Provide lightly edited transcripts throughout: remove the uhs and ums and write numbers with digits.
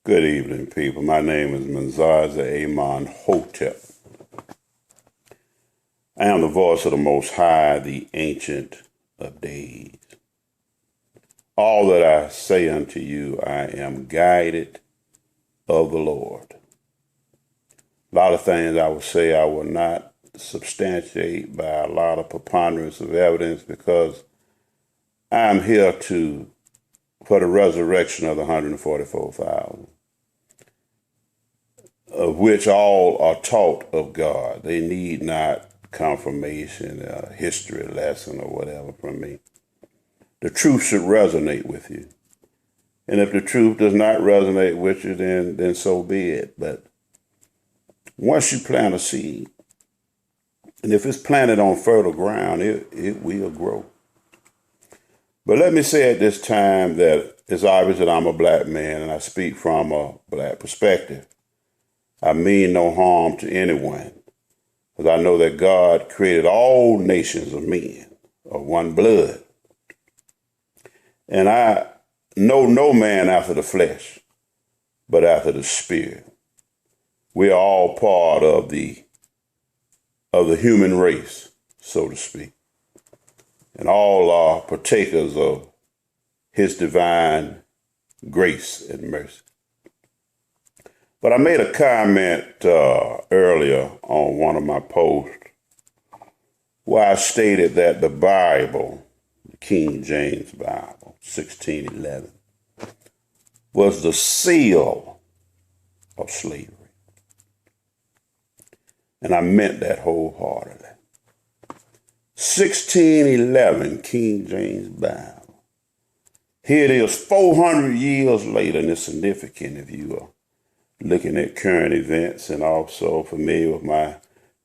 Good evening, people. My name is Manzaza Amon Hotep. I am the voice of the Most High, the Ancient of Days. All that I say unto you, I am guided of the Lord. A lot of things I will say I will not substantiate by a lot of preponderance of evidence because I'm here for the resurrection of the 144,000. Of which all are taught of God. They need not confirmation, a history lesson, or whatever from me. The truth should resonate with you. And if the truth does not resonate with you, then so be it. But once you plant a seed, and if it's planted on fertile ground, it will grow. But let me say at this time that it's obvious that I'm a black man and I speak from a black perspective. I mean no harm to anyone, because I know that God created all nations of men of one blood. And I know no man after the flesh, but after the spirit. We are all part of the human race, so to speak. And all are partakers of his divine grace and mercy. But I made a comment earlier on one of my posts where I stated that the Bible, the King James Bible, 1611, was the seal of slavery. And I meant that wholeheartedly. 1611, King James Bible. Here it is 400 years later, and it's significant if you are looking at current events and also familiar with my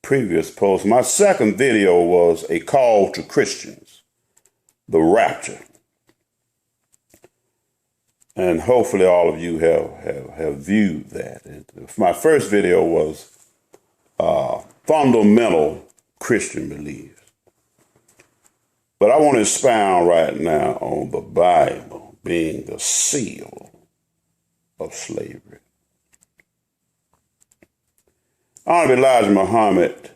previous post. My second video was a call to Christians, the rapture. And hopefully all of you have viewed that. My first video was fundamental Christian beliefs. But I want to expound right now on the Bible being the seal of slavery. Honorable Elijah Muhammad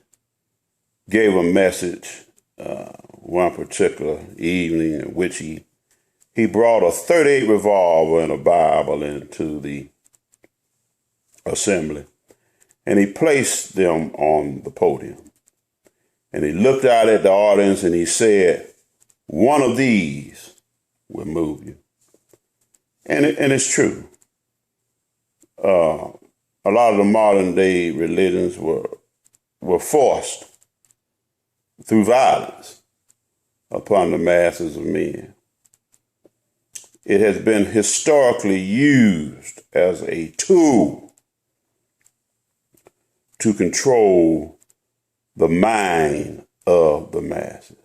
gave a message one particular evening in which he brought a .38 revolver and a Bible into the assembly, and he placed them on the podium. And he looked out at the audience and he said, "One of these will move you." And it's true. A lot of the modern day religions were forced through violence upon the masses of men. It has been historically used as a tool to control the mind of the masses.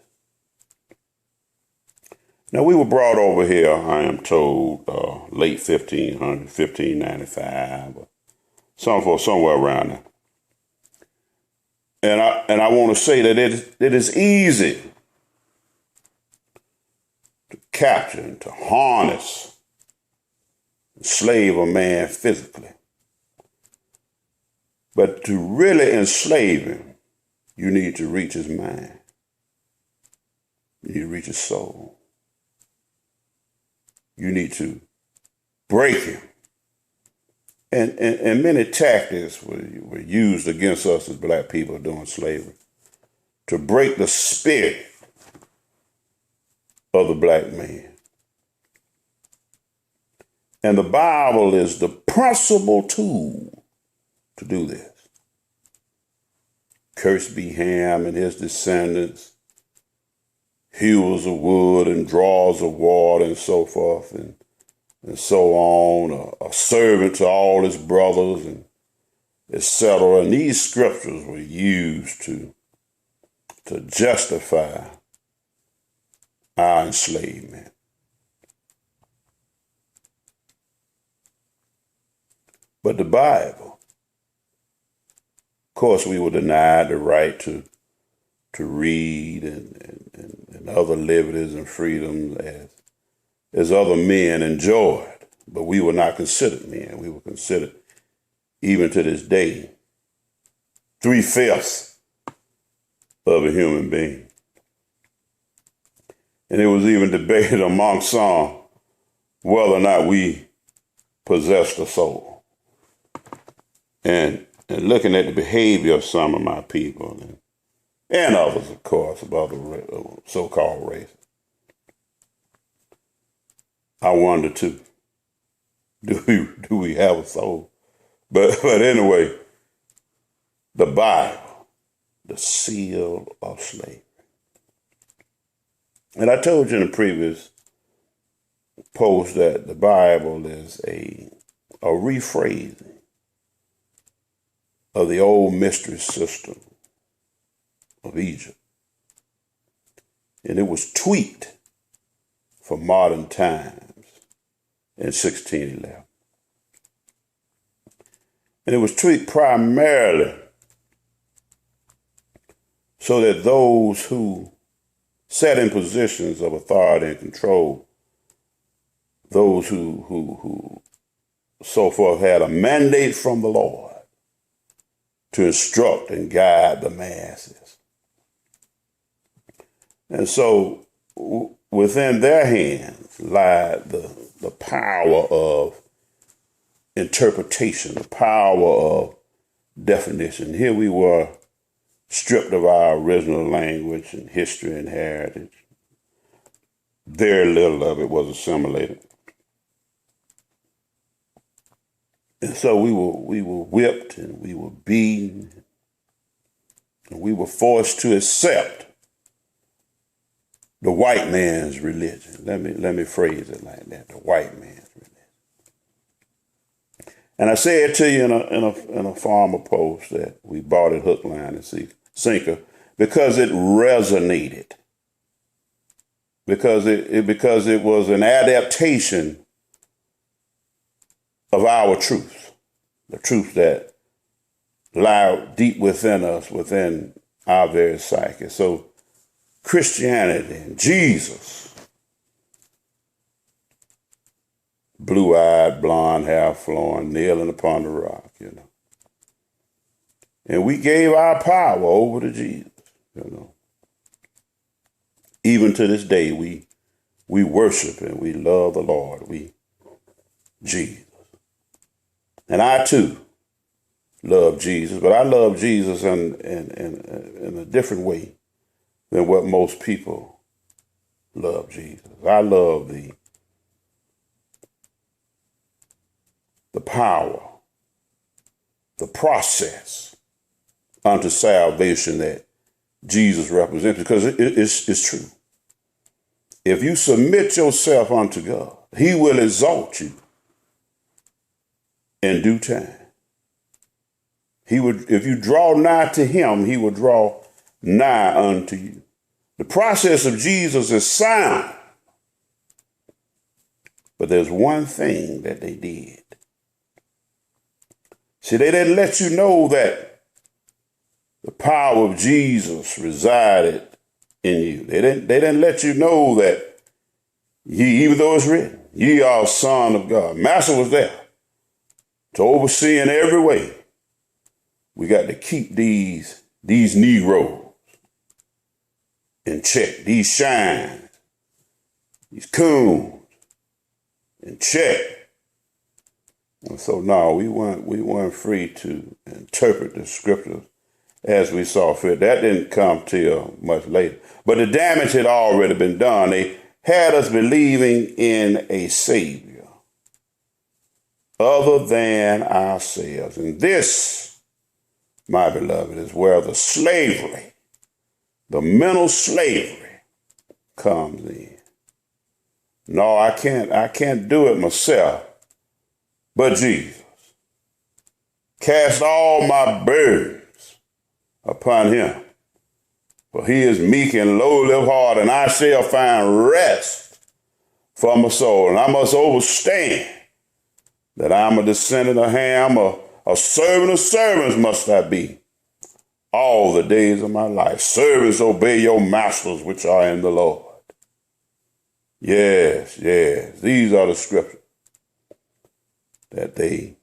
Now, we were brought over here, I am told, late 1500, 1595, somewhere around there. And I want to say that it is easy to capture and to harness, enslave a man physically. But to really enslave him, you need to reach his mind. You need to reach his soul. You need to break him. And many tactics were used against us as black people during slavery to break the spirit of the black man. And the Bible is the principal tool to do this. Cursed be Ham and his descendants, hewers of wood and drawers of water and so forth, and so on, a servant to all his brothers, and etc. And these scriptures were used to justify our enslavement. But the Bible, of course, we were denied the right to read and other liberties and freedoms as other men enjoyed. but we were not considered men. We were considered, even to this day, 3/5 of a human being. And it was even debated among some whether or not we possessed a soul. And looking at the behavior of some of my people, and others, of course, of other so-called races, I wonder too, do we have a soul? But anyway, the Bible, the seal of slavery. And I told you in the previous post that the Bible is a rephrasing of the old mystery system of Egypt. And it was tweaked for modern times in 1611. And it was tweaked primarily so that those who sat in positions of authority and control, those who so forth had a mandate from the Lord to instruct and guide the masses. And so within their hands lied the power of interpretation, the power of definition. Here we were, stripped of our original language and history and heritage. Very little of it was assimilated. And so we were whipped and we were beaten and we were forced to accept the white man's religion. Let me phrase it like that, the white man's religion. And I said to you in a former post that we bought it hook, line, and sinker because it resonated. Because it was an adaptation of our truth, the truth that lie deep within us, within our very psyche. So Christianity and Jesus, blue-eyed, blonde hair flowing, kneeling upon the rock, And we gave our power over to Jesus, Even to this day, we worship and we love the Lord. Jesus. And I too love Jesus, but I love Jesus in a different way than what most people love Jesus. I love the power, the process unto salvation that Jesus represents, because it's true. If you submit yourself unto God, he will exalt you in due time. If you draw nigh to him, he will draw nigh unto you. The process of Jesus is sound. But there's one thing that they did. See, they didn't let you know that the power of Jesus resided in you. They didn't let you know that even though it's written, ye are son of God. Master was there to oversee in every way. We got to keep these Negroes in check, these shines, these coons in check. And so no, we weren't free to interpret the scriptures as we saw fit. That didn't come till much later. But the damage had already been done. They had us believing in a Savior other than ourselves. And this, my beloved, is where the slavery, the mental slavery, comes in. No, I can't do it myself, but Jesus. Cast all my burdens upon him, for he is meek and lowly of heart, and I shall find rest for my soul. And I must understand that I'm a descendant of Ham, a servant of servants must I be all the days of my life. Servants, obey your masters which are in the Lord. Yes, these are the scriptures. that they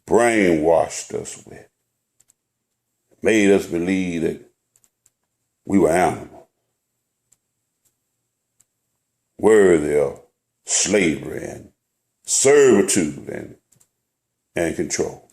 brainwashed us with, made us believe that we were animals, worthy of slavery and servitude and control.